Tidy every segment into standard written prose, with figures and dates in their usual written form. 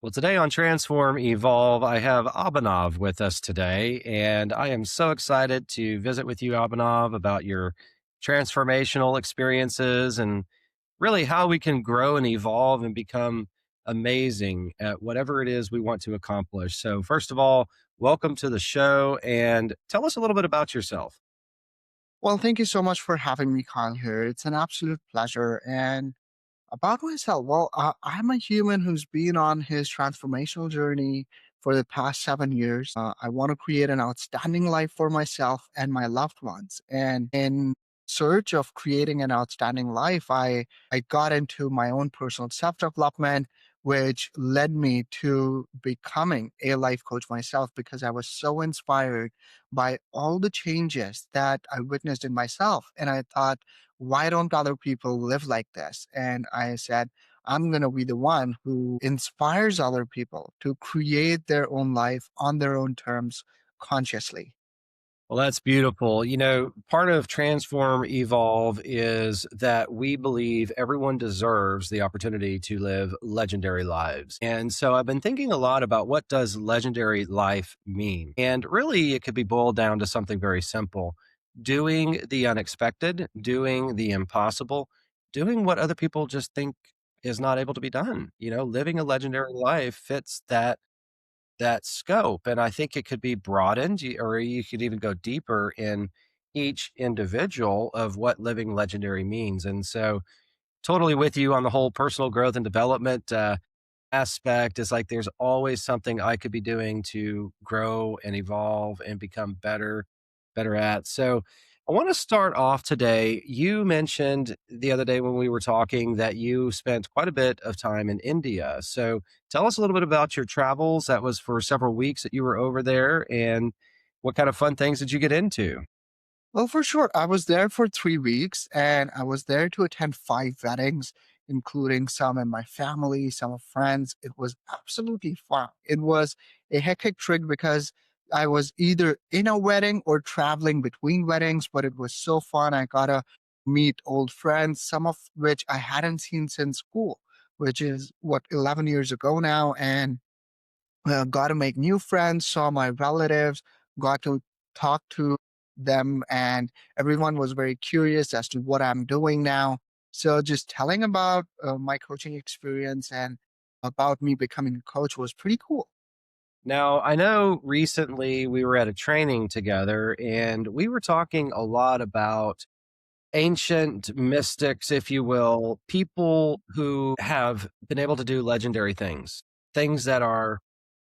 Well, today on Transform Evolve, I have Abhinav with us today, and I am so excited to visit with you, Abhinav, about your transformational experiences and really how we can grow and evolve and become amazing at whatever it is we want to accomplish. So, first of all, welcome to the show and tell us a little bit about yourself. Well, thank you so much for having me, Kyle, here. It's an absolute pleasure. And about myself, I'm a human who's been on his transformational journey for the past 7 years. I want to create an outstanding life for myself and my loved ones. And in search of creating an outstanding life, I got into my own personal self development, which led me to becoming a life coach myself because I was so inspired by all the changes that I witnessed in myself. And I thought, why don't other people live like this? And I said, I'm going to be the one who inspires other people to create their own life on their own terms consciously. Well, that's beautiful. Part of Transform Evolve is that we believe everyone deserves the opportunity to live legendary lives. And so I've been thinking a lot about what does legendary life mean? And really it could be boiled down to something very simple. Doing the unexpected, doing the impossible, doing what other people just think is not able to be done. Living a legendary life fits that scope. And I think it could be broadened, or you could even go deeper in each individual of what living legendary means. And so, totally with you on the whole personal growth and development aspect. Is like there's always something I could be doing to grow and evolve and become better at. So I want to start off today. You mentioned the other day when we were talking that you spent quite a bit of time in India. So tell us a little bit about your travels. That was for several weeks that you were over there, and what kind of fun things did you get into? Well, for sure. I was there for 3 weeks and I was there to attend five weddings, including some in my family, some of friends. It was absolutely fun. It was a hectic trip because I was either in a wedding or traveling between weddings, but it was so fun. I got to meet old friends, some of which I hadn't seen since school, which is 11 years ago now. And got to make new friends, saw my relatives, got to talk to them, and everyone was very curious as to what I'm doing now. So, just telling about my coaching experience and about me becoming a coach was pretty cool. Now, I know recently we were at a training together and we were talking a lot about ancient mystics, if you will, people who have been able to do legendary things, things that are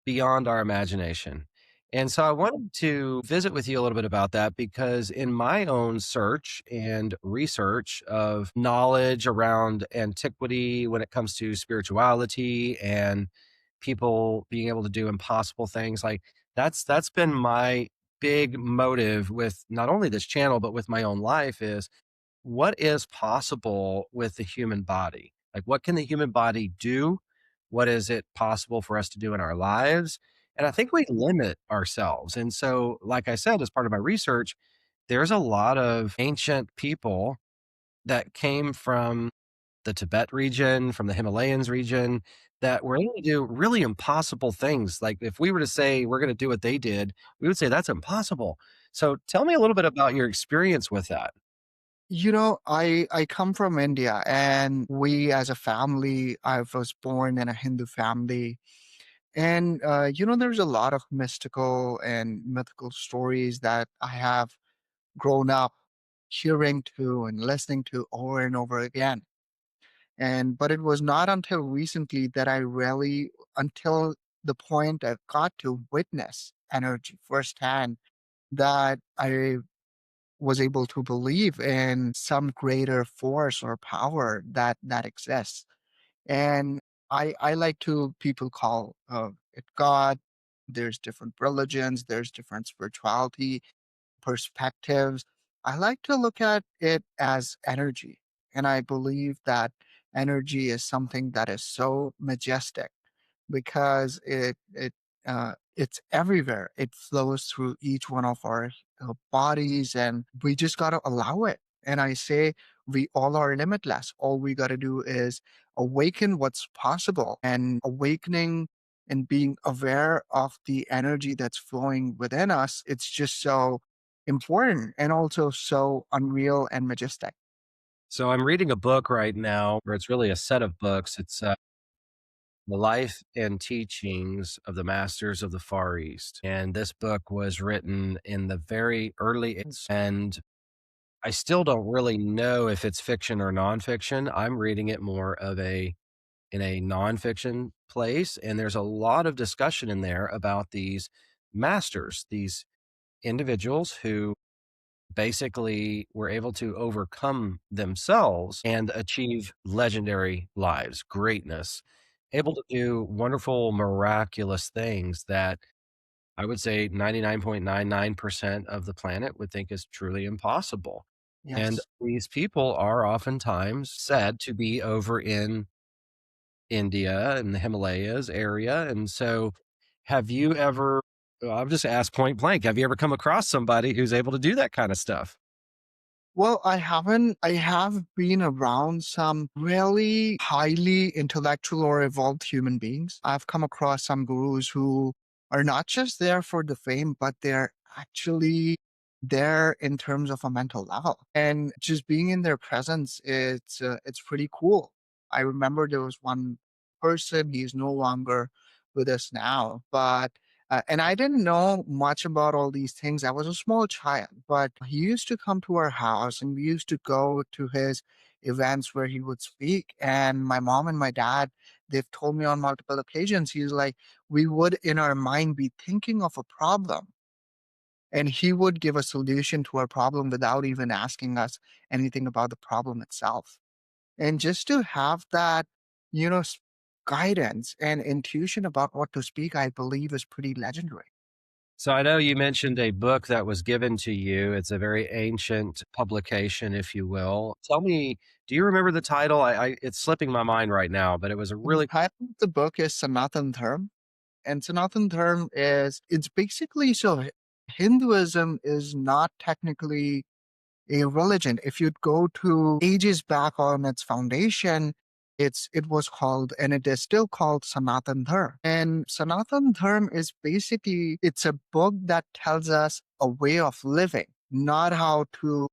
beyond our imagination. And so I wanted to visit with you a little bit about that because in my own search and research of knowledge around antiquity when it comes to spirituality and people being able to do impossible things, like that's been my big motive with not only this channel but with my own life is what is possible with the human body? Like, what can the human body do? What is it possible for us to do in our lives? And I think we limit ourselves. And so, like I said, as part of my research, there's a lot of ancient people that came from the Tibet region, from the Himalayas region, that were able to do really impossible things. Like, if we were to say we're going to do what they did, we would say that's impossible. So, tell me a little bit about your experience with that. I come from India, and we as a family, I was born in a Hindu family. And, there's a lot of mystical and mythical stories that I have grown up hearing to and listening to over and over again. But it was not until recently that I really, until the point I got to witness energy firsthand, that I was able to believe in some greater force or power that exists. And I like to people call it God. There's different religions, there's different spirituality perspectives. I like to look at it as energy. And I believe that energy is something that is so majestic because it's everywhere. It flows through each one of our bodies, and we just got to allow it. And I say we all are limitless. All we got to do is awaken what's possible, and awakening and being aware of the energy that's flowing within us. It's just so important and also so unreal and majestic. So I'm reading a book right now, or it's really a set of books. It's The Life and Teachings of the Masters of the Far East. And this book was written in the very early, and I still don't really know if it's fiction or nonfiction. I'm reading it more of a in a nonfiction place, and there's a lot of discussion in there about these masters, these individuals who basically were able to overcome themselves and achieve legendary lives, greatness, able to do wonderful, miraculous things that I would say 99.99% of the planet would think is truly impossible. And Yes. these people are oftentimes said to be over in India and the Himalayas area. And so, have you ever, well, I'll just ask point blank, have you ever come across somebody who's able to do that kind of stuff? Well, I haven't. I have been around some really highly intellectual or evolved human beings. I've come across some gurus who are not just there for the fame, but they're actually there in terms of a mental level. And just being in their presence, it's pretty cool. I remember there was one person. He's no longer with us now, but and I didn't know much about all these things. I was a small child, but he used to come to our house and we used to go to his events where he would speak. And my mom and my dad, they've told me on multiple occasions, he's like, we would in our mind be thinking of a problem and he would give a solution to our problem without even asking us anything about the problem itself. And just to have that, you know, s- guidance and intuition about what to speak, I believe is pretty legendary. So, I know you mentioned a book that was given to you. It's a very ancient publication, if you will. Tell me, do you remember the title? It's slipping my mind right now, but it was a The really title of the book is Sanatan Dharma, and Sanatan Dharma is it's basically Hinduism is not technically a religion. If you'd go to ages back on its foundation, it was called and it is still called Sanatan Dharma. And Sanatan Dharma is basically it's a book that tells us a way of living, not how to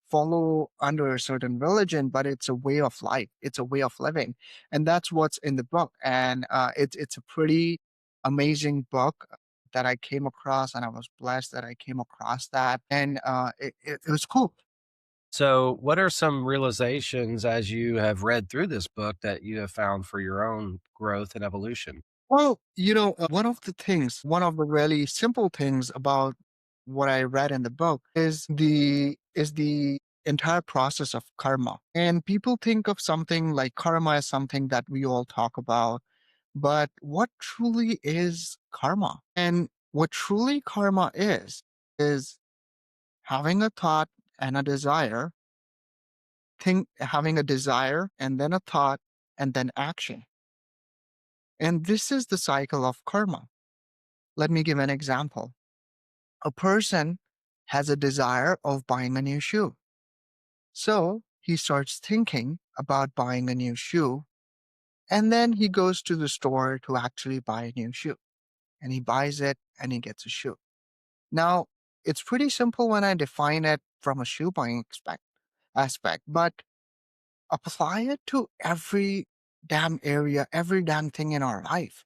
follow under a certain religion, but it's a way of life. It's a way of living, and that's what's in the book. And it's a pretty amazing book that I came across, and I was blessed that I came across that, and it was cool. So, what are some realizations as you have read through this book that you have found for your own growth and evolution? Well, one of the really simple things about what I read in the book is the entire process of karma. And people think of something like karma as something that we all talk about, but what truly is karma? And what truly karma is having a thought and a desire, having a desire and then a thought and then action. And this is the cycle of karma. Let me give an example. A person has a desire of buying a new shoe. So he starts thinking about buying a new shoe, and then he goes to the store to actually buy a new shoe. And he buys it and he gets a shoe. Now, it's pretty simple when I define it from a shoe buying aspect, but apply it to every damn area, every damn thing in our life.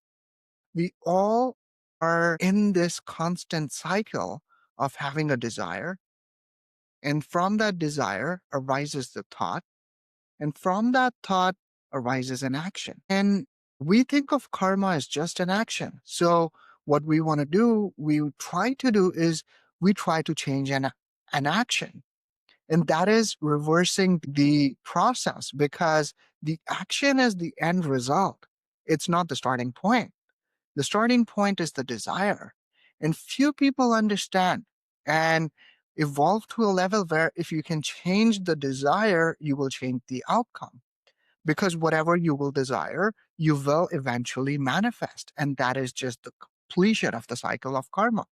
We all are in this constant cycle of having a desire. And from that desire arises the thought. And from that thought arises an action. And we think of karma as just an action. So, what we want to do, we try to do is we try to change an action. And that is reversing the process because the action is the end result. It's not the starting point. The starting point is the desire. And few people understand and evolve to a level where if you can change the desire, you will change the outcome. Because whatever you will desire, you will eventually manifest. And that is just the completion of the cycle of karma.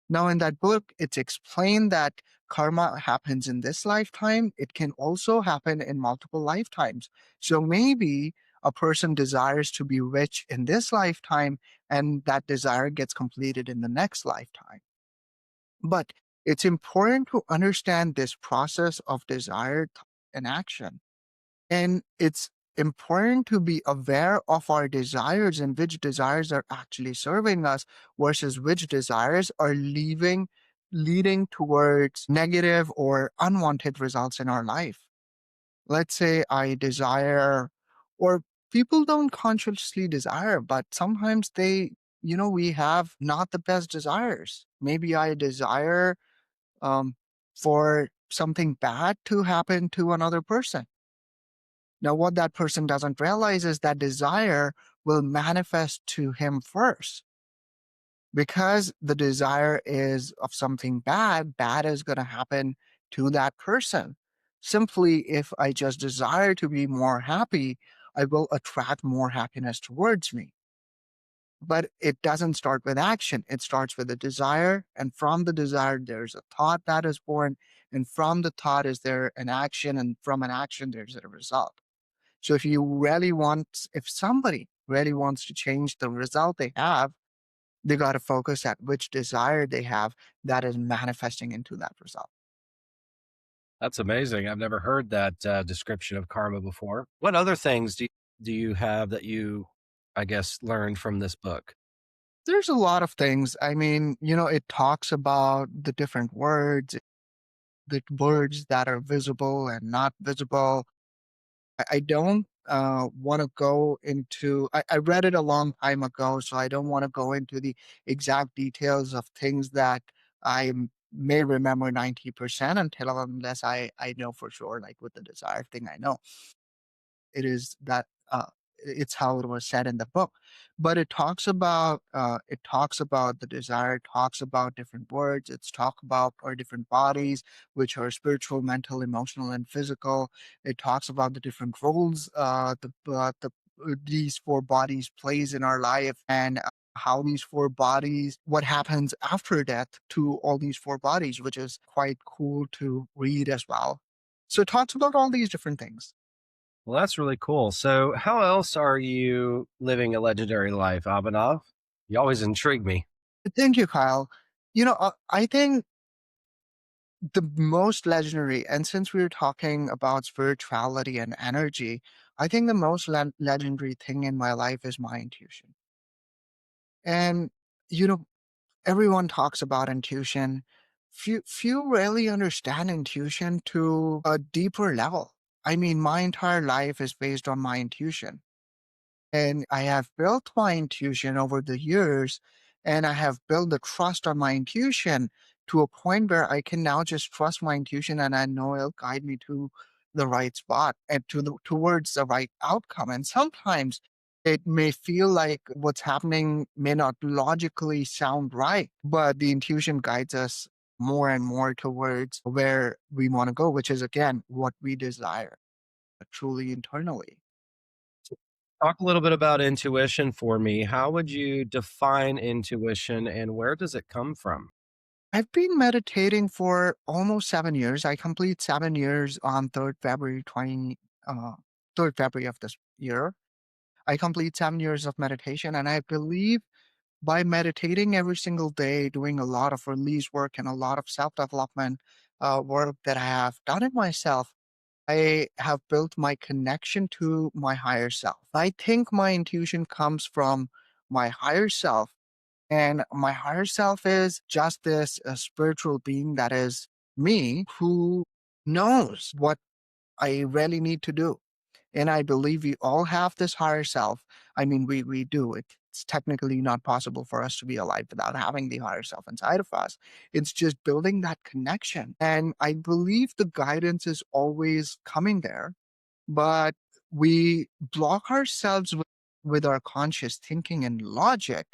Now, in that book, it's explained that karma happens in this lifetime. It can also happen in multiple lifetimes. So maybe A person desires to be rich in this lifetime, and that desire gets completed in the next lifetime. But it's important to understand this process of desire and action. And it's important to be aware of our desires and which desires are actually serving us versus which desires are leading towards negative or unwanted results in our life. Let's say I desire, or people don't consciously desire, but sometimes we have not the best desires. Maybe I desire um, for something bad to happen to another person. Now, what that person doesn't realize is that desire will manifest to him first. Because the desire is of something bad, bad is going to happen to that person. Simply, if I just desire to be more happy, I will attract more happiness towards me. But it doesn't start with action. It starts with a desire. And from the desire, there's a thought that is born. And from the thought, is there an action? And from an action, there's a result. So if somebody really wants to change the result they have, they got to focus at which desire they have that is manifesting into that result. That's amazing. I've never heard that description of karma before. What other things do you have that you, I guess, learned from this book? There's a lot of things. I mean, it talks about the different words, the words that are visible and not visible. I don't want to go into, I read it a long time ago, so I don't want to go into the exact details of things that may remember 90% until unless I know for sure, like with the desire thing, I know it is that it's how it was said in the book. But it talks about the desire, it talks about different words, it's talk about our different bodies, which are spiritual, mental, emotional, and physical. It talks about the different roles these four bodies plays in our life, and how these four bodies, what happens after death to all these four bodies, which is quite cool to read as well. So it talks about all these different things. Well, that's really cool. So, how else are you living a legendary life, Abhinav? You always intrigue me. Thank you, Kyle. I think the most legendary, and since we were talking about spirituality and energy, I think the most legendary thing in my life is my intuition. And, you know, everyone talks about intuition. Few really understand intuition to a deeper level. I mean, my entire life is based on my intuition. And I have built my intuition over the years, and I have built the trust on my intuition to a point where I can now just trust my intuition and I know it'll guide me to the right spot and towards the right outcome. And sometimes it may feel like what's happening may not logically sound right, but the intuition guides us more and more towards where we want to go, which is again what we desire truly internally. Talk a little bit about intuition for me. How would you define intuition and where does it come from? I've been meditating for almost 7 years. I complete 7 years on 3rd February of this year. I complete 7 years of meditation, and I believe by meditating every single day, doing a lot of release work and a lot of self development work that I have done it myself, I have built my connection to my higher self. I think my intuition comes from my higher self, and my higher self is just this spiritual being that is me who knows what I really need to do. And I believe we all have this higher self. I mean, we do. It's technically not possible for us to be alive without having the higher self inside of us. It's just building that connection. And I believe the guidance is always coming there, but we block ourselves with our conscious thinking and logic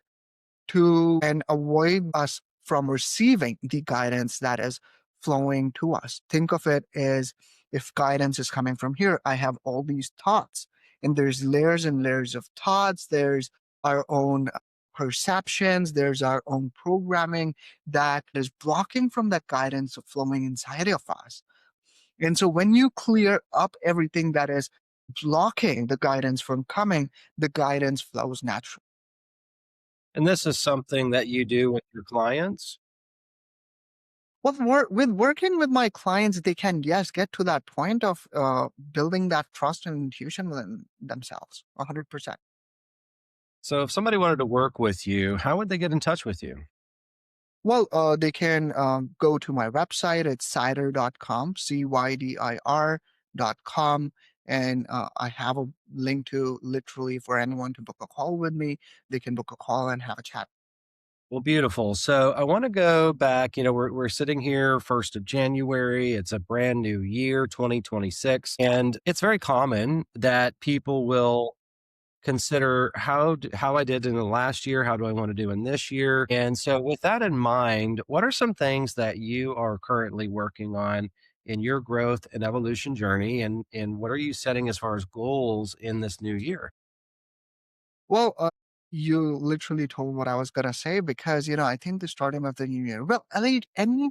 to and avoid us from receiving the guidance that is flowing to us. Think of it as if guidance is coming from here, I have all these thoughts, and there's layers and layers of thoughts. There's our own perceptions, there's our own programming that is blocking from that guidance flowing inside of us. And so when you clear up everything that is blocking the guidance from coming, the guidance flows naturally. And this is something that you do with your clients? With working with my clients, they can, yes, get to that point of building that trust and intuition within themselves, 100%. So if somebody wanted to work with you, how would they get in touch with you? Well, they can go to my website. It's cyder.com, cydir.com. And I have a link to literally for anyone to book a call with me. They can book a call and have a chat. Well, beautiful. So I want to go back. We're sitting here 1st of January. It's a brand new year, 2026. And it's very common that people will consider how I did in the last year, how do I want to do in this year? And so with that in mind, what are some things that you are currently working on in your growth and evolution journey and what are you setting as far as goals in this new year? Well, you literally told what I was gonna say because I think the starting of the new year. Well, any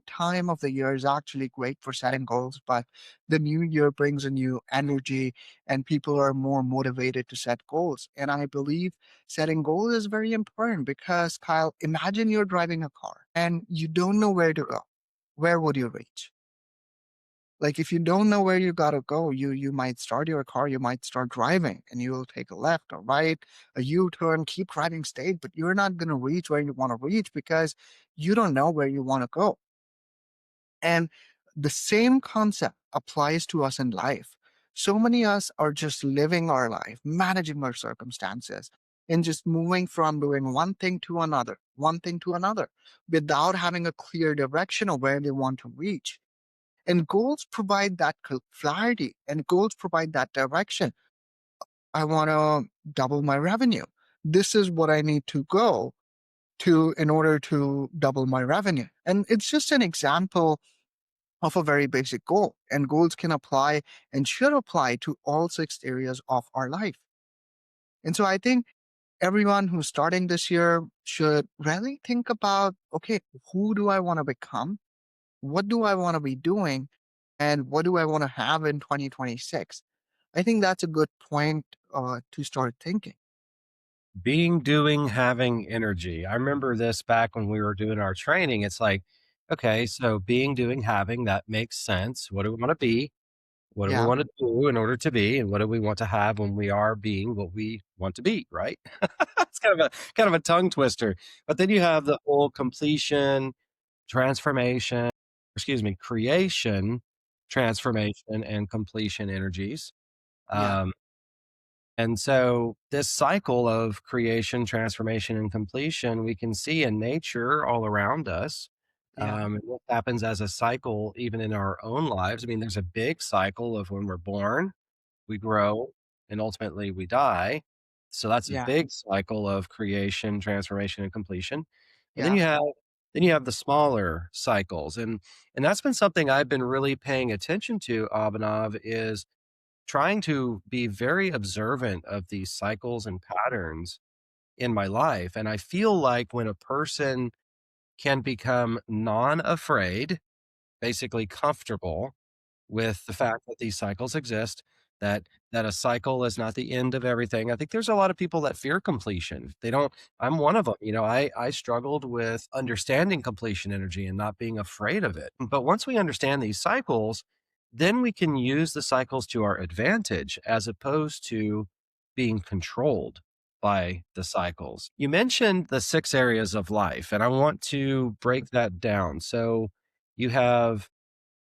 time of the year is actually great for setting goals, but the new year brings a new energy, and people are more motivated to set goals. And I believe setting goals is very important because, Kyle, imagine you're driving a car and you don't know where to go. Where would you reach? Like if you don't know where you gotta go, you might start your car, you might start driving, and you'll take a left or right, a U-turn, keep driving straight, but you're not gonna reach where you want to reach because you don't know where you want to go. And the same concept applies to us in life. So many of us are just living our life, managing our circumstances, and just moving from doing one thing to another, without having a clear direction of where they want to reach. And goals provide that clarity and goals provide that direction. I want to double my revenue. This is what I need to go to in order to double my revenue. And it's just an example of a very basic goal. And goals can apply and should apply to all 6 areas of our life. And so I think everyone who's starting this year should really think about, okay, who do I want to become? What do I want to be doing? And what do I want to have in 2026? I think that's a good point to start thinking. Being, doing, having energy. I remember this back when we were doing our training. It's like, okay, so being, doing, having, that makes sense. What do we want to be? What do we Yeah, want to do in order to be? And what do we want to have when we are being what we want to be, right? It's kind of a tongue twister. But then you have the whole completion, transformation, excuse me, creation, transformation, and completion energies. yeah, Um, and so this cycle of creation, transformation, and completion, we can see in nature all around us. yeah, And what happens as a cycle, even in our own lives. I mean, there's a big cycle of when we're born, we grow, and ultimately we die. So that's a yeah, big cycle of creation, transformation, and completion. But yeah. then you have the smaller cycles. And that's been something I've been really paying attention to, Abhinav, is trying to be very observant of these cycles and patterns in my life. And I feel like when a person can become non-afraid, basically comfortable with the fact that these cycles exist, that a cycle is not the end of everything. I think there's a lot of people that fear completion. They don't I'm one of them. I struggled with understanding completion energy and not being afraid of it. But once we understand these cycles, then we can use the cycles to our advantage as opposed to being controlled by the cycles. You mentioned the 6 areas of life, and I want to break that down. So you have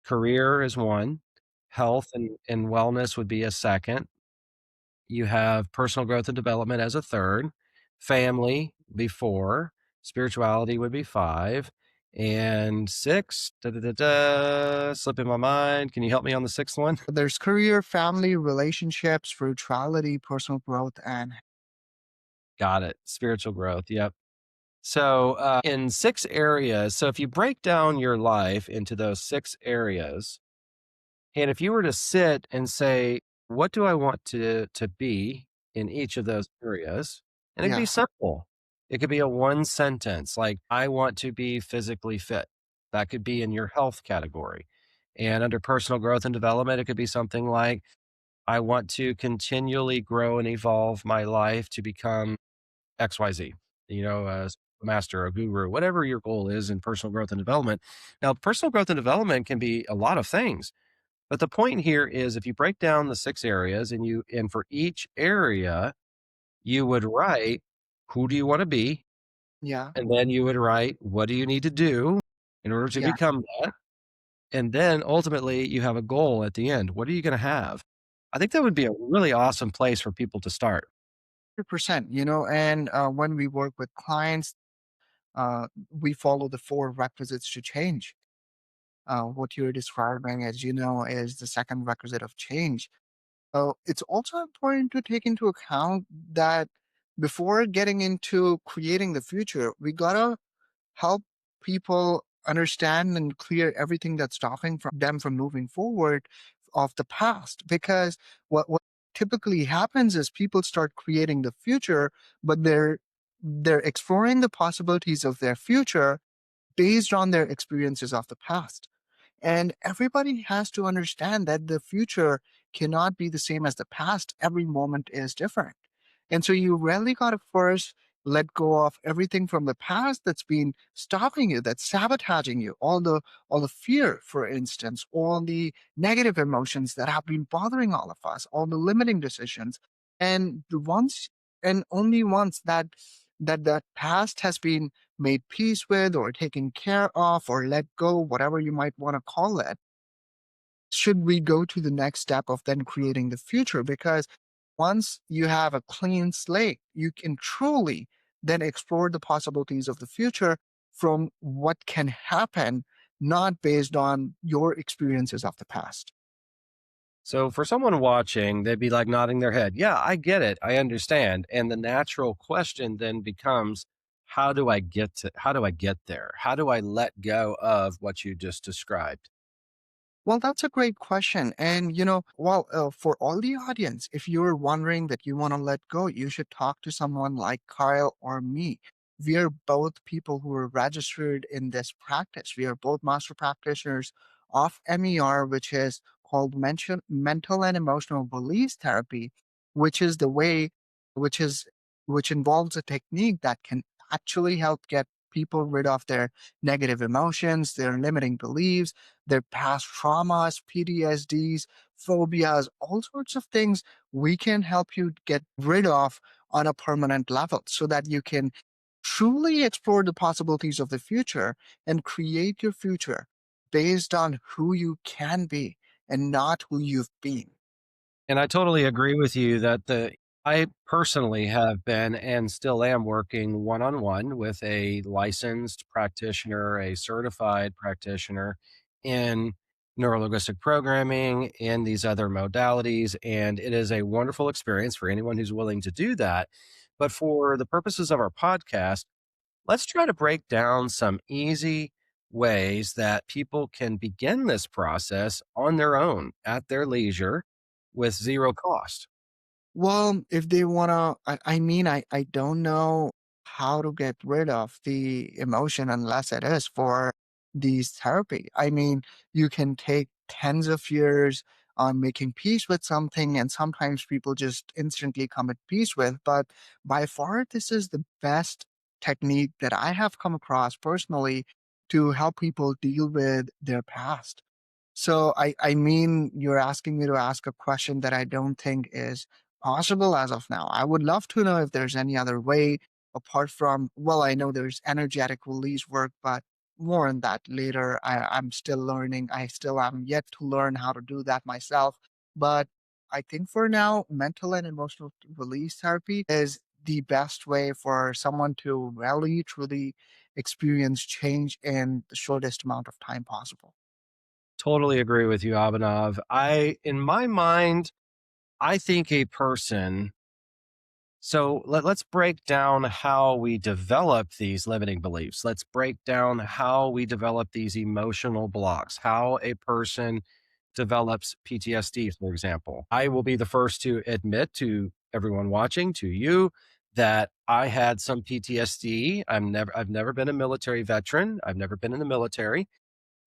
career is one, health and wellness would be a second. You have personal growth and development as a third, family would be 4, spirituality would be 5, and 6, slipping my mind. Can you help me on the 6th one? There's career, family, relationships, spirituality, personal growth, and Got it. Spiritual growth. Yep. So, in 6 areas, so if you break down your life into those 6 areas, and if you were to sit and say, "What do I want to be in each of those areas?" And it could be yeah. simple. It could be a one sentence, like, "I want to be physically fit." That could be in your health category. And under personal growth and development, it could be something like, I want to continually grow and evolve my life to become XYZ, as a master, a guru, whatever your goal is in personal growth and development. Now, personal growth and development can be a lot of things, but the point here is if you break down the 6 areas and for each area, you would write, who do you want to be? Yeah. And then you would write, what do you need to do in order to Yeah. become that? And then ultimately you have a goal at the end. What are you going to have? I think that would be a really awesome place for people to start. 100%. And when we work with clients, we follow the four requisites to change. What you're describing, as you know, is the second requisite of change. It's also important to take into account that before getting into creating the future, we gotta help people understand and clear everything that's stopping them from moving forward of the past. Because what typically happens is people start creating the future, but they're exploring the possibilities of their future based on their experiences of the past. And everybody has to understand that the future cannot be the same as the past. Every moment is different. And so you really got to first let go of everything from the past that's been stopping you, that's sabotaging you, all the fear, for instance, all the negative emotions that have been bothering all of us, all the limiting decisions. And the once and only once that past has been made peace with or taken care of or let go, whatever you might want to call it, should we go to the next step of then creating the future? Because once you have a clean slate, you can truly then explore the possibilities of the future from what can happen, not based on your experiences of the past. So for someone watching, they'd be like nodding their head. Yeah, I get it. I understand. And the natural question then becomes, how do I get there? How do I let go of what you just described? Well, that's a great question. And, for all the audience, if you're wondering that you want to let go, you should talk to someone like Kyle or me. We are both people who are registered in this practice. We are both master practitioners of MER, which is called mental and emotional release therapy, which is the way, which is, which involves a technique that can actually help get people rid of their negative emotions, their limiting beliefs, their past traumas, PTSDs, phobias, all sorts of things we can help you get rid of on a permanent level so that you can truly explore the possibilities of the future and create your future based on who you can be and not who you've been. And I totally agree with you that I personally have been and still am working one on one with a licensed practitioner, a certified practitioner in neurolinguistic programming and these other modalities. And it is a wonderful experience for anyone who's willing to do that. But for the purposes of our podcast, let's try to break down some easy ways that people can begin this process on their own at their leisure with zero cost. Well, if they wanna, I don't know how to get rid of the emotion unless it is for these therapy. I mean, you can take tens of years on making peace with something, and sometimes people just instantly come at peace with. But by far, this is the best technique that I have come across personally to help people deal with their past. So I mean, you're asking me to ask a question that I don't think is possible as of now. I would love to know if there's any other way apart from, well, I know there's energetic release work, but more on that later. I'm still learning. I still am yet to learn how to do that myself. But I think for now, mental and emotional release therapy is the best way for someone to really truly experience change in the shortest amount of time possible. Totally agree with you, Abhinav. In my mind, I think a person let's break down how we develop these limiting beliefs. Let's break down how we develop these emotional blocks, how a person develops PTSD, for example. I will be the first to admit to everyone watching, to you, that I had some PTSD. I've never been a military veteran. I've never been in the military.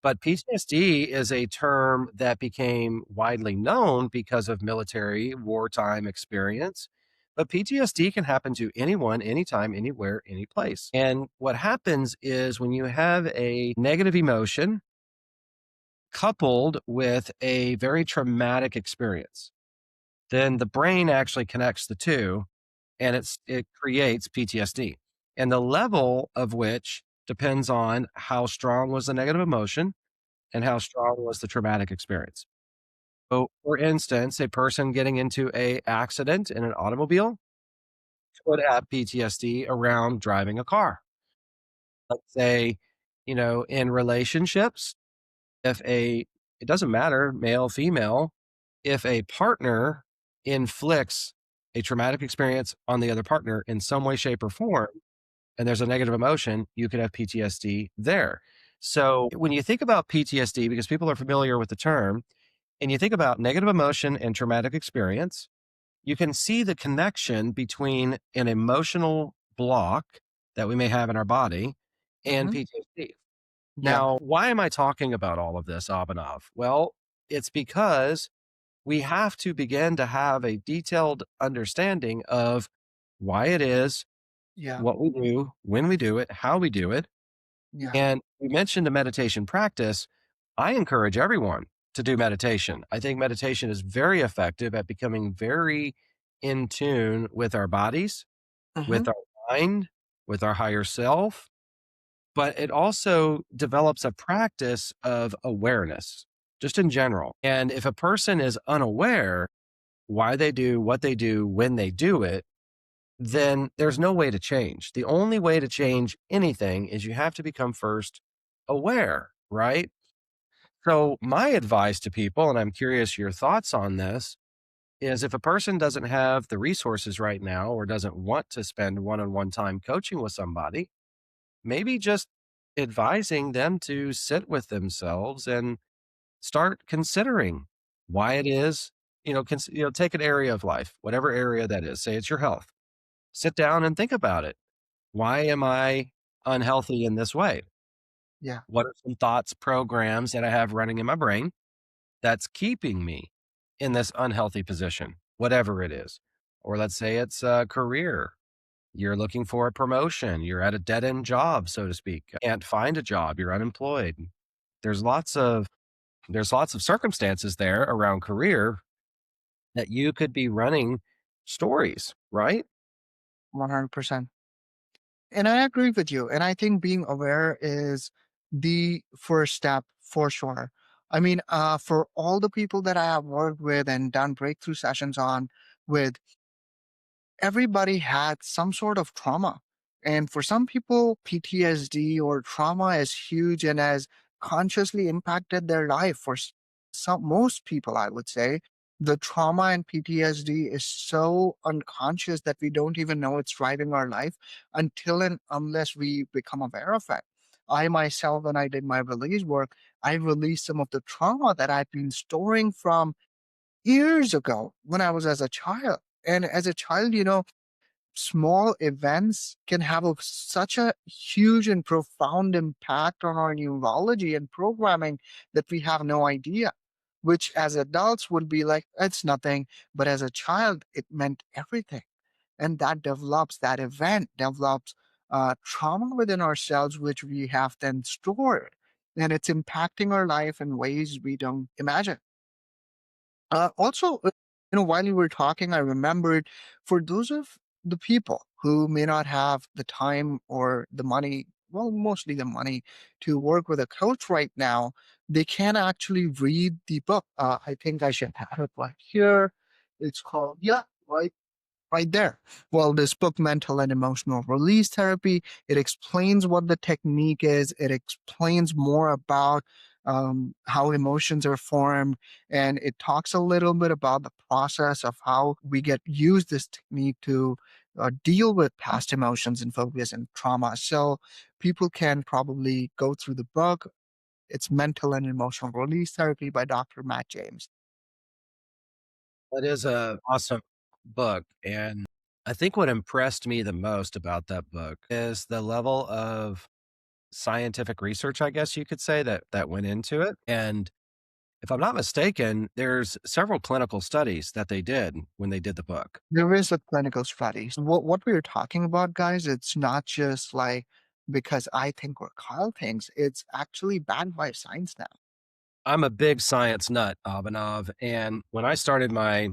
But PTSD is a term that became widely known because of military wartime experience. But PTSD can happen to anyone, anytime, anywhere, any place. And what happens is when you have a negative emotion coupled with a very traumatic experience, then the brain actually connects the two and it creates PTSD. And the level of which depends on how strong was the negative emotion and how strong was the traumatic experience. So, for instance, a person getting into a accident in an automobile could have PTSD around driving a car. Let's say, in relationships, if a it doesn't matter, male, female, if a partner inflicts a traumatic experience on the other partner in some way, shape, or form, and there's a negative emotion, you could have PTSD there. So when you think about PTSD, because people are familiar with the term, and you think about negative emotion and traumatic experience, you can see the connection between an emotional block that we may have in our body and Hmm. PTSD. Yeah. Now, why am I talking about all of this, Abhinav? Well, it's because we have to begin to have a detailed understanding of why it is, Yeah. what we do, when we do it, how we do it. Yeah. And we mentioned a meditation practice. I encourage everyone to do meditation. I think meditation is very effective at becoming very in tune with our bodies, Hmm. with our mind, with our higher self, but it also develops a practice of awareness just in general. And if a person is unaware why they do what they do when they do it, then there's no way to change. The only way to change anything is you have to become first aware, right? So, my advice to people, and I'm curious your thoughts on this, is if a person doesn't have the resources right now or doesn't want to spend one on one time coaching with somebody, maybe just advising them to sit with themselves and start considering why it is, take an area of life, whatever area that is, say it's your health. Sit down and think about it. Why am I unhealthy in this way? Yeah. What are some thoughts, programs that I have running in my brain that's keeping me in this unhealthy position, whatever it is? Or let's say it's a career. You're looking for a promotion. You're at a dead end job, so to speak. Can't find a job. You're unemployed. There's lots of there's lots of circumstances there around career that you could be running stories, right? 100%. And I agree with you. And I think being aware is the first step for sure. I mean, for all the people that I have worked with and done breakthrough sessions on with, everybody had some sort of trauma. And for some people, PTSD or trauma is huge and has consciously impacted their life. For most people, I would say, the trauma and PTSD is so unconscious that we don't even know it's driving our life until and unless we become aware of it. I myself, when I did my release work, I released some of the trauma that I've been storing from years ago when I was as a child. And as a child, small events can have such a huge and profound impact on our neurology and programming that we have no idea, which as adults would be like, it's nothing. But as a child, it meant everything. And that event develops trauma within ourselves, which we have then stored. And it's impacting our life in ways we don't imagine. While you were talking, I remembered for those of the people who may not have the time or the money, well, mostly the money to work with a coach right now, they can actually read the book. I think I should have it right here. It's called, yeah, right there. Well, this book, Mental and Emotional Release Therapy, it explains what the technique is. It explains more about how emotions are formed, and it talks a little bit about the process of how we get use this technique to deal with past emotions and focus and trauma. So people can probably go through the book. It's Mental and Emotional Release Therapy by Dr. Matt James. That is a awesome book, and I think what impressed me the most about that book is the level of scientific research, I guess you could say, that went into it. And if I'm not mistaken, there's several clinical studies that they did when they did the book. There is a clinical study. So what we are talking about, guys, it's not just like because I think or Kyle thinks, it's actually backed by science now. I'm a big science nut, Abhinav, and when I started my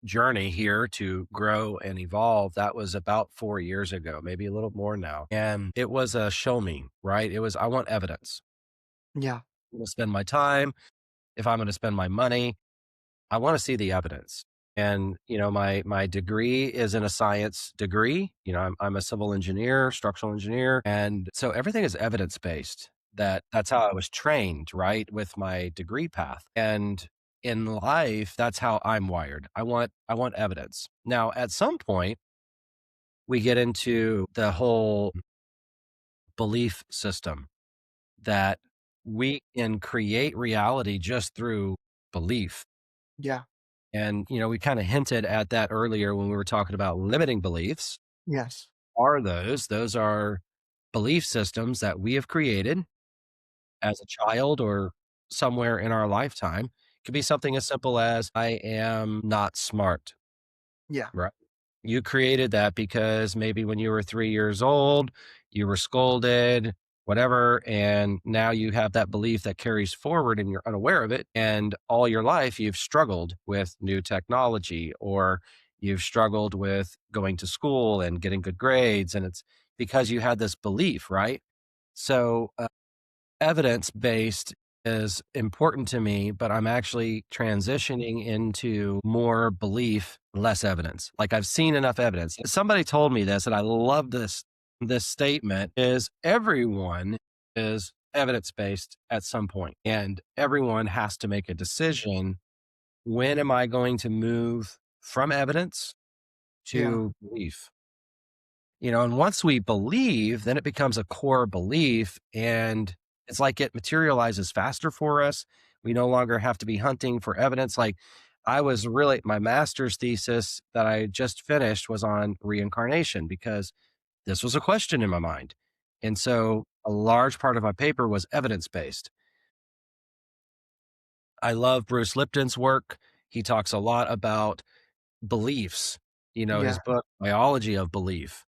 journey here to grow and evolve, that was about 4 years ago, maybe a little more now. And it was a show me, right? It was, I want evidence. Yeah. I'm gonna spend my time. If I'm gonna spend my money, I wanna see the evidence. And, my degree is in a science degree. I'm a civil engineer, structural engineer, and so everything is evidence-based. That's how I was trained, right, with my degree path. And in life, that's how I'm wired. I want evidence. Now, at some point, we get into the whole belief system that we can create reality just through belief. Yeah. And, we kind of hinted at that earlier when we were talking about limiting beliefs. Yes. Are those are belief systems that we have created as a child or somewhere in our lifetime. It could be something as simple as I am not smart. Yeah. Right. You created that because maybe when you were 3 years old, you were scolded, whatever, and now you have that belief that carries forward and you're unaware of it, and all your life you've struggled with new technology, or you've struggled with going to school and getting good grades, and it's because you had this belief, right? So, evidence based is important to me, but I'm actually transitioning into more belief, less evidence. Like I've seen enough evidence. Somebody told me this, and I love this statement is everyone is evidence based at some point, and everyone has to make a decision. When am I going to move from evidence Yeah. to belief? And once we believe, then it becomes a core belief and it's like it materializes faster for us. We no longer have to be hunting for evidence. Like my master's thesis that I just finished was on reincarnation because this was a question in my mind. And so a large part of my paper was evidence based. I love Bruce Lipton's work. He talks a lot about beliefs, Yeah. his book, Biology of Belief,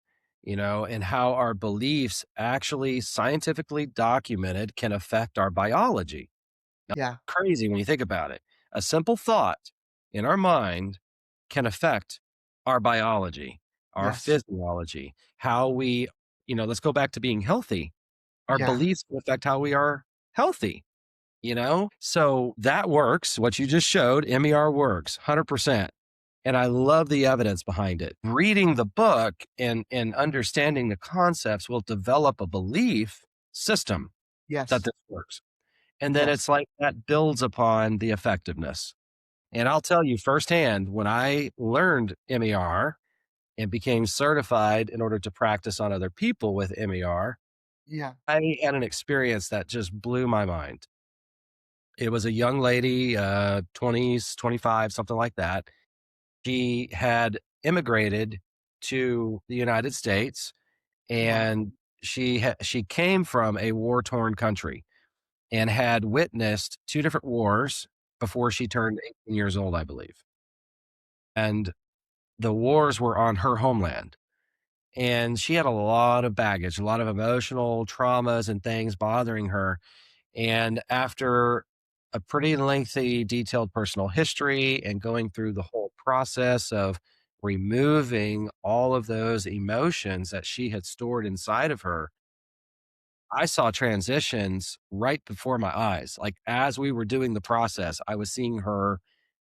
and how our beliefs actually scientifically documented can affect our biology. Now, Yeah. crazy when you think about it. A simple thought in our mind can affect our biology, our Yes. physiology, how let's go back to being healthy. Our Yeah. beliefs can affect how we are healthy. So that works. What you just showed, MER works 100%. And I love the evidence behind it. Reading the book and understanding the concepts will develop a belief system that Yes. this works. And then Yes. it's like that builds upon the effectiveness. And I'll tell you firsthand, when I learned MER and became certified in order to practice on other people with MER, Yeah. I had an experience that just blew my mind. It was a young lady, 20s, 25, something like that. She had immigrated to the United States, Wow. and she came from a war-torn country and had witnessed 2 different wars before she turned 18 years old, I believe. And the wars were on her homeland. And she had a lot of baggage, a lot of emotional traumas and things bothering her. And after a pretty lengthy, detailed personal history and going through the whole process of removing all of those emotions that she had stored inside of her, I saw transitions right before my eyes. Like as we were doing the process, I was seeing her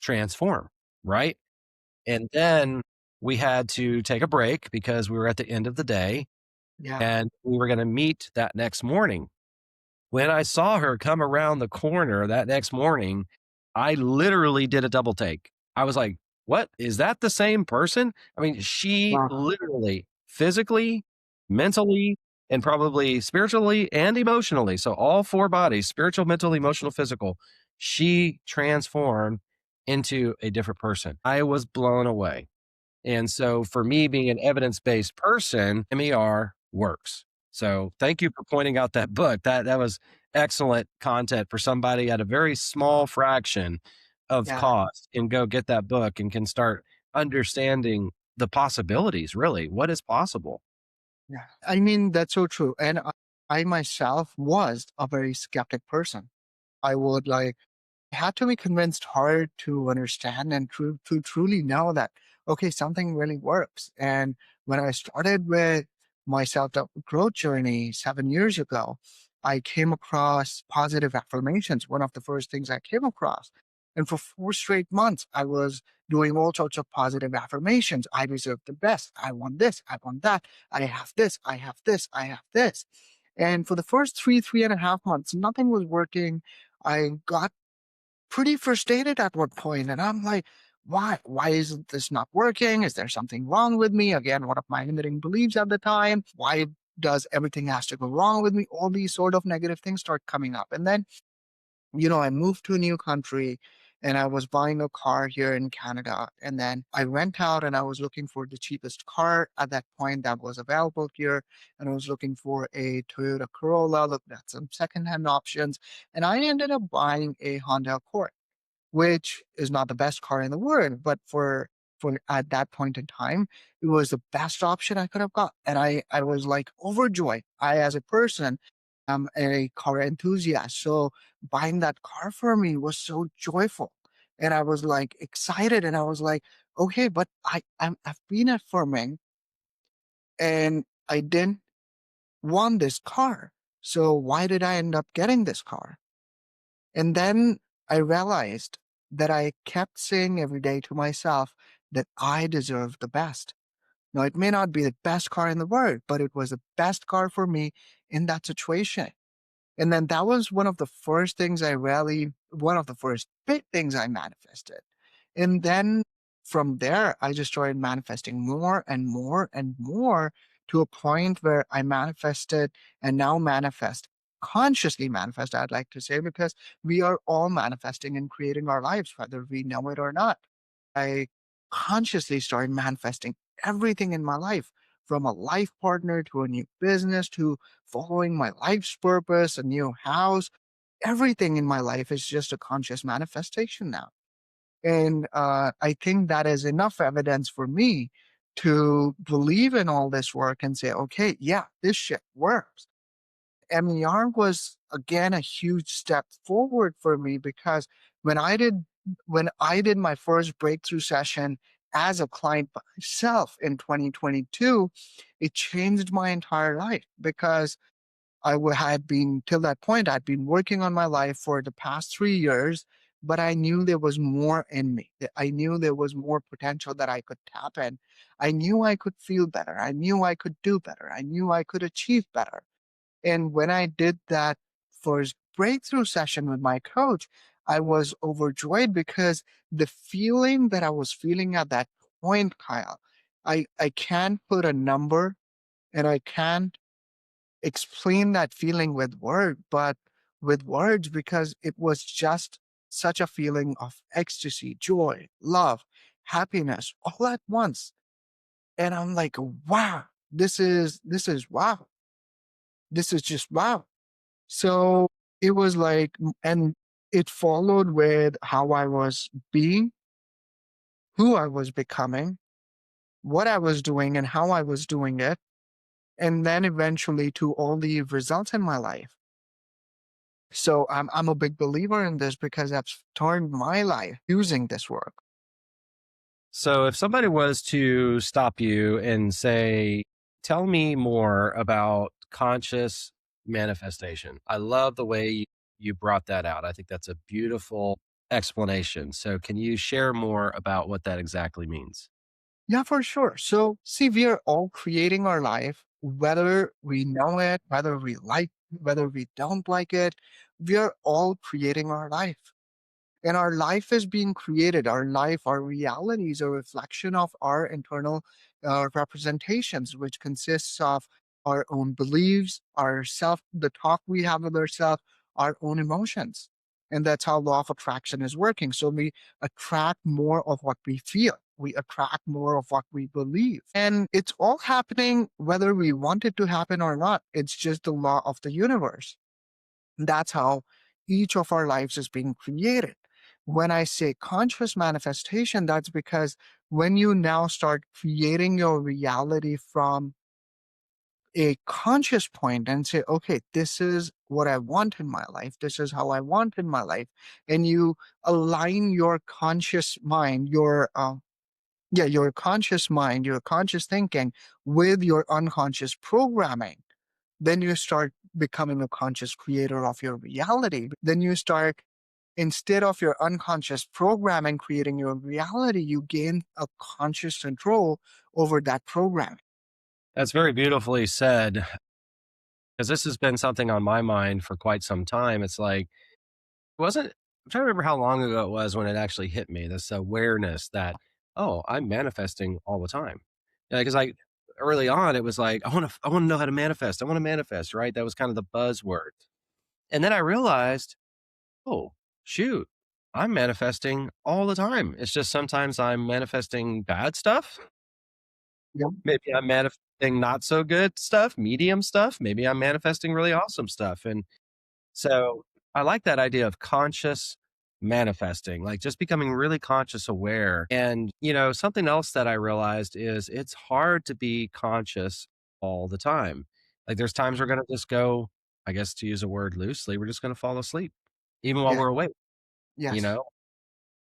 transform, right? And then we had to take a break because we were at the end of the day Yeah. and we were going to meet that next morning. When I saw her come around the corner that next morning, I literally did a double take. I was like, "What? Is that the same person?" I mean, she Wow. literally, physically, mentally, and probably spiritually and emotionally, so all 4 bodies, spiritual, mental, emotional, physical, she transformed into a different person. I was blown away. And so for me being an evidence-based person, MER works. So thank you for pointing out that book. That was excellent content for somebody at a very small fraction of Yeah. cost and go get that book and can start understanding the possibilities, really, what is possible. Yeah. I mean, that's so true. And I myself was a very skeptic person. I would like had to be convinced hard to understand and to truly know that okay, something really works. And when I started with my self-growth journey 7 years ago, I came across positive affirmations, one of the first things I came across. And for 4 straight months I was doing all sorts of positive affirmations. I deserve the best, I want this, I want that, I have this, I have this, I have this. And for the first 3.5 months nothing was working. I got pretty frustrated at one point, and I'm like, why isn't this not working? Is there something wrong with me? Again, one of my limiting beliefs at the time. Why does everything has to go wrong with me? All these sort of negative things start coming up. And then, I moved to a new country and I was buying a car here in Canada. And then I went out and I was looking for the cheapest car at that point that was available here. And I was looking for a Toyota Corolla, looked at some secondhand options, and I ended up buying a Honda Accord, which is not the best car in the world, but for at that point in time, it was the best option I could have got. And I was like overjoyed. I, as a person, am a car enthusiast. So buying that car for me was so joyful. And I was like excited and I was like, okay, but I've been affirming and I didn't want this car. So why did I end up getting this car? And then I realized that I kept saying every day to myself that I deserve the best. Now, it may not be the best car in the world, but it was the best car for me in that situation. And then that was one of the first big things I manifested. And then from there, I just started manifesting more and more and more to a point where I manifested and now manifest, consciously manifest, I'd like to say, because we are all manifesting and creating our lives, whether we know it or not. I consciously started manifesting everything in my life, from a life partner to a new business to following my life's purpose, a new house. Everything in my life is just a conscious manifestation now. And I think that is enough evidence for me to believe in all this work and say, okay, yeah, this shit works. MER was again a huge step forward for me because when I did when I did my first breakthrough session as a client by myself in 2022, it changed my entire life because had been till that point I'd been working on my life for the past 3 years, but I knew there was more in me. That I knew there was more potential that I could tap in. I knew I could feel better. I knew I could do better. I knew I could achieve better. And when I did that first breakthrough session with my coach, I was overjoyed because the feeling that I was feeling at that point, Kyle, I can't put a number and I can't explain that feeling with words because it was just such a feeling of ecstasy, joy, love, happiness all at once. And I'm like, wow, this is wow. This is just wow. So it was like, and it followed with how I was being, who I was becoming, what I was doing, and how I was doing it. And then eventually to all the results in my life. So I'm a big believer in this because I've turned my life using this work. So if somebody was to stop you and say, tell me more about conscious manifestation. I love the way you brought that out. I think that's a beautiful explanation. So can you share more about what that exactly means? Yeah, for sure. So see, we are all creating our life, whether we know it, whether we don't like it, we are all creating our life. And our life is being created. Our life, our reality is a reflection of our internal representations, which consists of our own beliefs, the talk we have with ourselves, our own emotions. And that's how law of attraction is working. So we attract more of what we feel. we attract more of what we believe. And it's all happening whether we want it to happen or not. It's just the law of the universe. That's how each of our lives is being created. When I say conscious manifestation, that's because when you now start creating your reality from a conscious point and say, okay, this is what I want in my life, this is how I want in my life, and you align your conscious mind, your conscious mind, your conscious thinking with your unconscious programming, then you start becoming a conscious creator of your reality. Then you start, instead of your unconscious programming creating your reality, you gain a conscious control over that program. That's very beautifully said, because this has been something on my mind for quite some time. It's like, wasn't I'm trying to remember how long ago it was when it actually hit me, this awareness that, oh, I'm manifesting all the time. Yeah, because I early on, it was like, I wanna know how to manifest. I wanna manifest, right? That was kind of the buzzword. And then I realized, oh, shoot, I'm manifesting all the time. It's just sometimes I'm manifesting bad stuff. Yeah. Maybe I'm manifesting not so good stuff, medium stuff. Maybe I'm manifesting really awesome stuff. And so I like that idea of conscious manifesting, like just becoming really conscious aware. And, something else that I realized is it's hard to be conscious all the time. Like there's times we're going to just go, I guess to use a word loosely, we're just going to fall asleep, even while Yeah. we're awake, you Yes. know?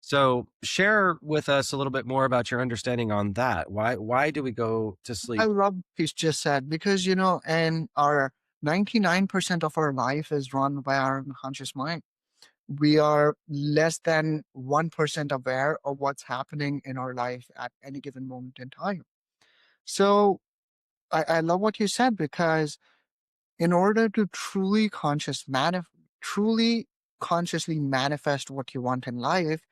So share with us a little bit more about your understanding on that. Why do we go to I sleep? love what you just said because, and our 99% of our life is run by our unconscious mind. We are less than 1% aware of what's happening in our life at any given moment in time. So I love what you said because in order to truly consciously manifest what you want in life,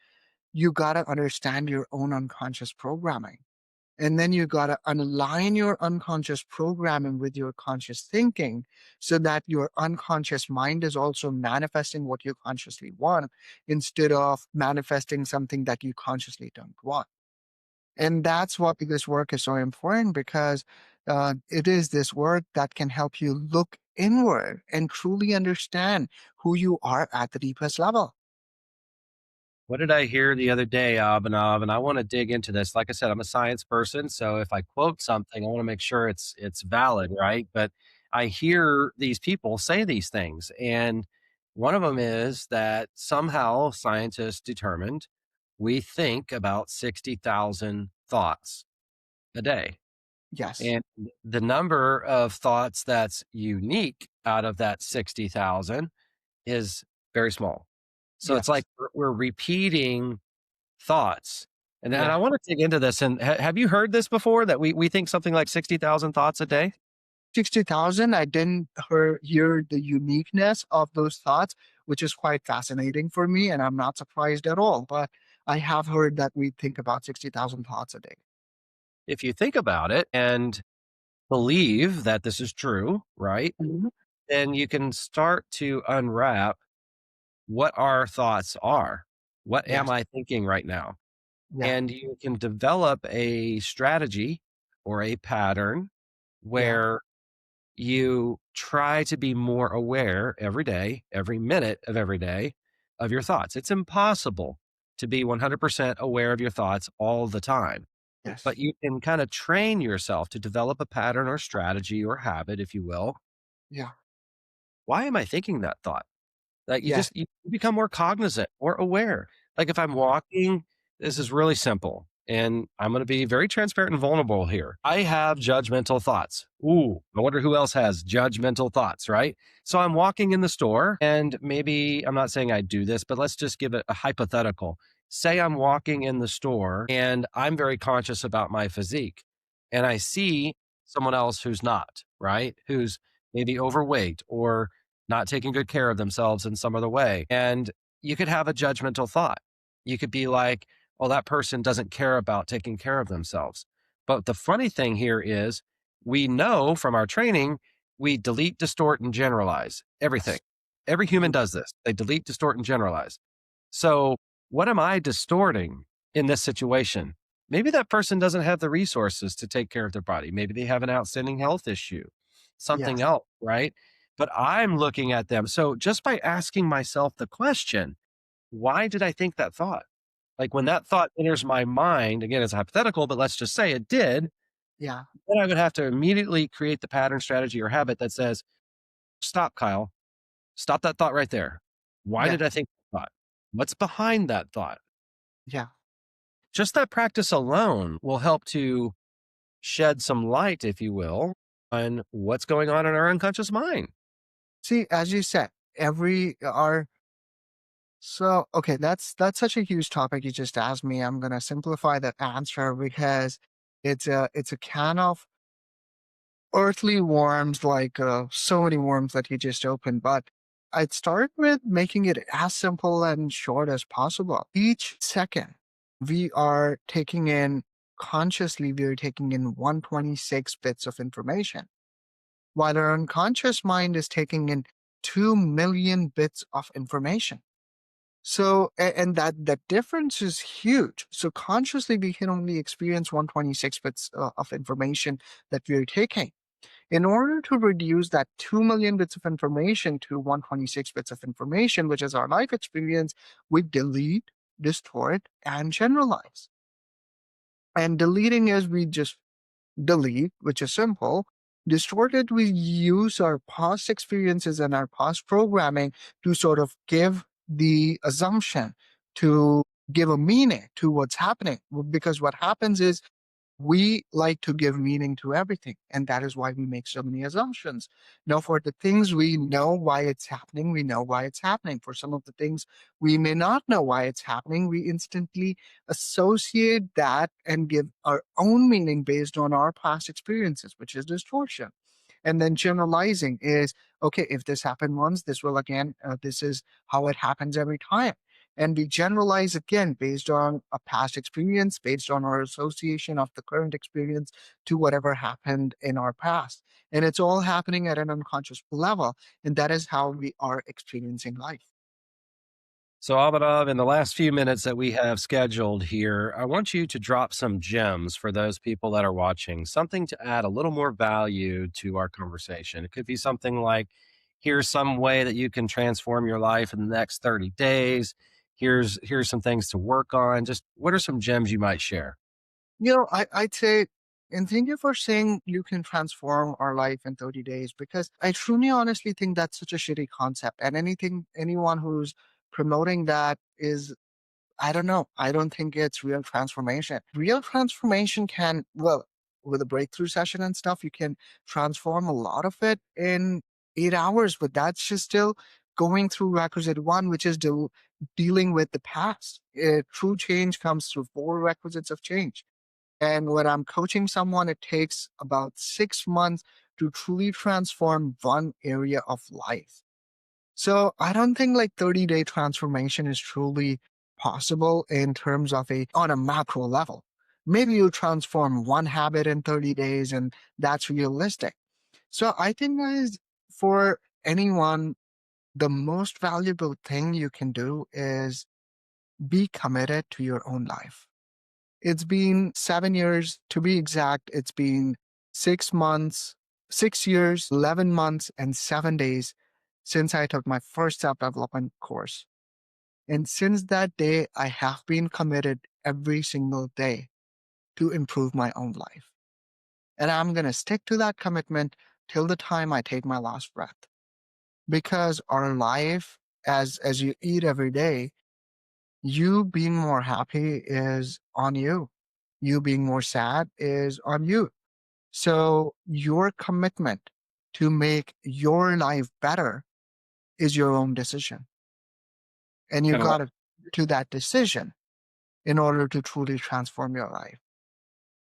you gotta understand your own unconscious programming. And then you got to align your unconscious programming with your conscious thinking so that your unconscious mind is also manifesting what you consciously want instead of manifesting something that you consciously don't want. And that's why this work is so important because it is this work that can help you look inward and truly understand who you are at the deepest level. What did I hear the other day, Abhinav? And I want to dig into this. Like I said, I'm a science person, so if I quote something, I want to make sure it's valid, right? But I hear these people say these things, and one of them is that somehow scientists determined we think about 60,000 thoughts a day. Yes. And the number of thoughts that's unique out of that 60,000 is very small. So it's like Yes. we're repeating thoughts. And I Yeah. wanna dig into this, and have you heard this before that we think something like 60,000 thoughts a day? 60,000, I didn't hear the uniqueness of those thoughts, which is quite fascinating for me, and I'm not surprised at all. But I have heard that we think about 60,000 thoughts a day. If you think about it and believe that this is true, right? Mhm. Then you can start to unwrap what our thoughts are. What am Yes. I thinking right now? Yeah. And you can develop a strategy or a pattern Yeah. where you try to be more aware every day, every minute of every day of your thoughts. It's impossible to be 100% aware of your thoughts all the time, but Yes. you can kind of train yourself to develop a pattern or strategy or habit, if you will. Yeah. Why am I thinking that thought? Like, Yes. you become more cognizant, more aware. Like, if I'm walking, this is really simple, and I'm gonna be very transparent and vulnerable here. I have judgmental thoughts. Ooh, I wonder who else has judgmental thoughts, right? So I'm walking in the store, and maybe I'm not saying I do this, but let's just give it a hypothetical. Say I'm walking in the store, and I'm very conscious about my physique, and I see someone else who's not, right? Who's maybe overweight or not taking good care of themselves in some other way. And you could have a judgmental thought. You could be like, oh, that person doesn't care about taking care of themselves. But the funny thing here is, we know from our training, we delete, distort, and generalize everything. Yes. Every human does this. They delete, distort, and generalize. So, what am I distorting in this situation? Maybe that person doesn't have the resources to take care of their body. Maybe they have an outstanding health issue, something Yes. else, right? But I'm looking at them. So just by asking myself the question, why did I think that thought? Like when that thought enters my mind, again, it's hypothetical, but let's just say it did, Yeah. then I would have to immediately create the pattern, strategy, or habit that says, stop, Kyle. Stop that thought right there. Why Yeah. did I think that thought? What's behind that thought? Yeah. Just that practice alone will help to shed some light, if you will, on what's going on in our unconscious mind. See, as you said, every our so okay, that's such a huge topic you just asked me. I'm gonna simplify that answer because it's a can of earthly worms, like so many worms that you just opened. But I'd start with making it as simple and short as possible. Each second, we are taking in consciously, we are taking in 126 bits of information, while our unconscious mind is taking in 2 million bits of information. So, and that difference is huge. So consciously, we can only experience 126 bits of information that we are taking. In order to reduce that 2 million bits of information to 126 bits of information, which is our life experience, we delete, distort, and generalize. And deleting is we just delete, which is simple. Distorted, we use our past experiences and our past programming to sort of give the assumption, to give a meaning to what's happening. Because what happens is we like to give meaning to everything. And that is why we make so many assumptions. Now, for the things we know why it's happening, we know why it's happening. For some of the things we may not know why it's happening, we instantly associate that and give our own meaning based on our past experiences, which is distortion. And then generalizing is okay, if this happened once, this will again, this is how it happens every time. And we generalize again based on a past experience, based on our association of the current experience to whatever happened in our past. And it's all happening at an unconscious level. And that is how we are experiencing life. So, Abhinav, in the last few minutes that we have scheduled here, I want you to drop some gems for those people that are watching, something to add a little more value to our conversation. It could be something like, here's some way that you can transform your life in the next 30 days. Here's some things to work on. Just what are some gems you might share? I'd say, and thank you for saying you can transform our life in 30 days, because I truly honestly think that's such a shitty concept. And anyone who's promoting that is, I don't know. I don't think it's real transformation. Real transformation can, well, with a breakthrough session and stuff, you can transform a lot of it in 8 hours, but that's just still going through requisite one, which is dealing with the past. True change comes through four requisites of change. And when I'm coaching someone, it takes about 6 months to truly transform one area of life. So I don't think like 30-day transformation is truly possible in terms of on a macro level. Maybe you transform one habit in 30 days and that's realistic. So I think guys, for anyone, the most valuable thing you can do is be committed to your own life. It's been 7 years to be exact. It's been 6 months, 6 years, 11 months, and 7 days since I took my first self development course. And since that day, I have been committed every single day to improve my own life. And I'm going to stick to that commitment till the time I take my last breath. Because our life, as you eat every day, you being more happy is on you. You being more sad is on you. So your commitment to make your life better is your own decision. And you Kind of got to that decision in order to truly transform your life.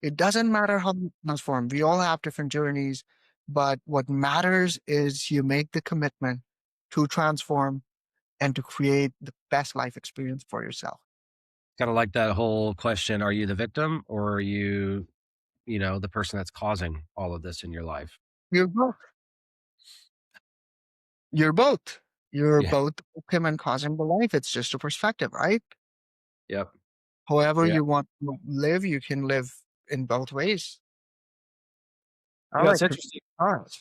It doesn't matter how you transform. We all have different journeys, but what matters is you make the commitment to transform and to create the best life experience for yourself. like that whole question, are you the victim or are you, the person that's causing all of this in your life? You're both. You're both. You're Yeah. both victim and causing the life. It's just a perspective, right? Yep. However Yeah. you want to live, you can live in both ways. I You know, it's like to interesting. start.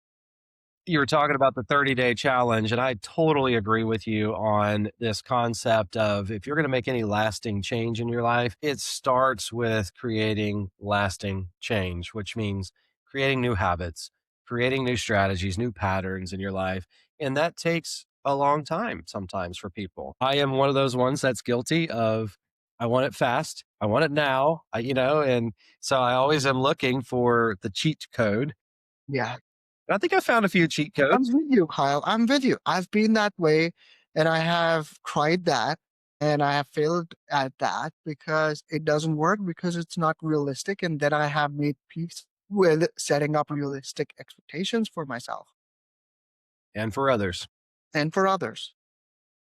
You were talking about the 30-day challenge, and I totally agree with you on this concept of if you're going to make any lasting change in your life, it starts with creating lasting change, which means creating new habits, creating new strategies, new patterns in your life. And that takes a long time sometimes for people. I am one of those ones that's guilty of I want it fast. I want it now, and so I always am looking for the cheat code. Yeah. I think I found a few cheat I'm codes. with you, Kyle. I'm with you. I've been that way and I have tried that and I have failed at that because it doesn't work because it's not realistic. And then I have made peace with setting up realistic expectations for myself And for others. and for others.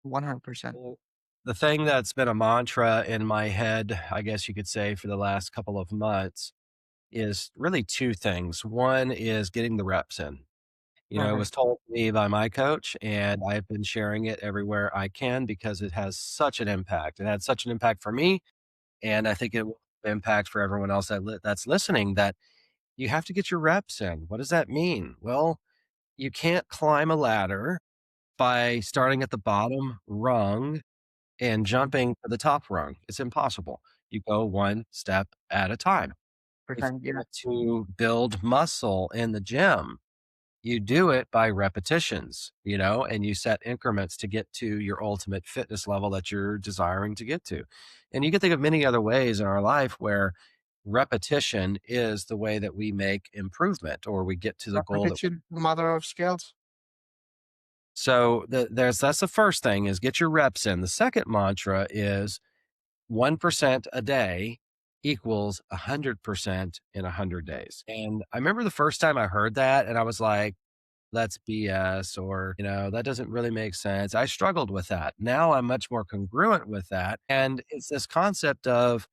100%. Well, the thing that's been a mantra in my head, I guess you could say, for the last couple of months is really two things. One is getting the reps in. It Uh-huh. was told to me by my coach, and I've been sharing it everywhere I can because it has such an impact. It had such an impact for me, and I think it will impact for everyone else that's listening. That you have to get your reps in. What does that mean? Well, you can't climb a ladder by starting at the bottom rung and jumping to the top rung. It's impossible. You go one step at a time. If Percent. you Yeah. want to build muscle in the gym, you do it by repetitions, and you set increments to get to your ultimate fitness level that you're desiring to get to. And you can think of many other ways in our life where repetition is the way that we make improvement or we get to the goal that. Repetition, mother of skills. So that's the first thing is get your reps in. The second mantra is 1% a day equals 100% in 100 days. And I remember the first time I heard that and I was like, that's BS or, that doesn't really make sense. I struggled with that. Now I'm much more congruent with that. And it's this concept of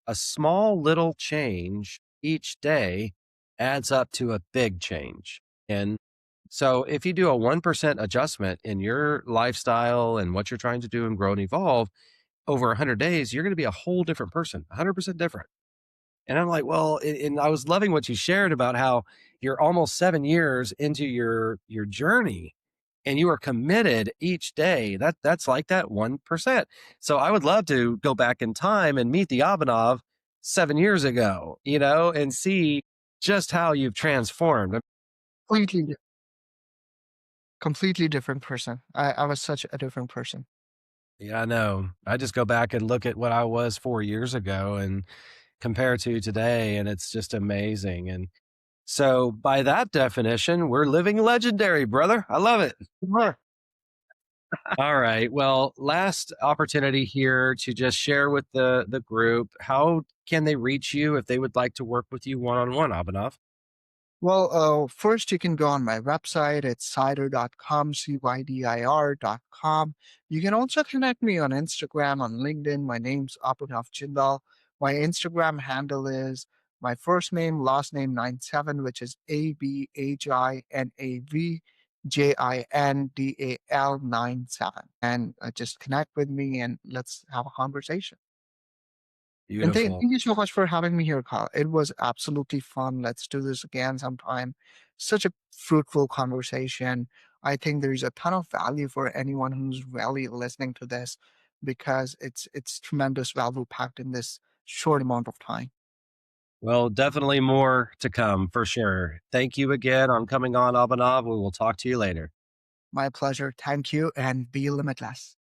a small little change each day adds up to a big change. And so if you do a 1% adjustment in your lifestyle and what you're trying to do and grow and evolve, over 100 days, you're going to be a whole different person, 100% different. And I'm like, well, and I was loving what you shared about how you're almost 7 years into your journey and you are committed each day. That's like that 1%. So I would love to go back in time and meet the Abhinav 7 years ago, and see just how you've transformed. Completely, completely different person. I was such a different person. Yeah, I know. I just go back and look at what I was 4 years ago and compare to today, and it's just amazing. And so, by that definition, we're living legendary, brother. I love it. Sure. All right. Well, last opportunity here to just share with the group. How can they reach you if they would like to work with you one on one, Abhinav? Well, first you can go on my website. It's cider.com, cydir.com. You can also connect me on Instagram, on LinkedIn. My name's Abhinav Jindal. My Instagram handle is my first name, last name 97, which is ABHINAVJINDAL 97. And just connect with me and let's have a conversation. And Beautiful. thank you so much for having me here, Carl. It was absolutely fun. Let's do this again sometime. Such a fruitful conversation. I think there's a ton of value for anyone who's really listening to this because it's tremendous value packed in this short amount of time. Well, definitely more to come for sure. Thank you again on coming on, Abhinav. We will talk to you later. My pleasure. Thank you and be limitless.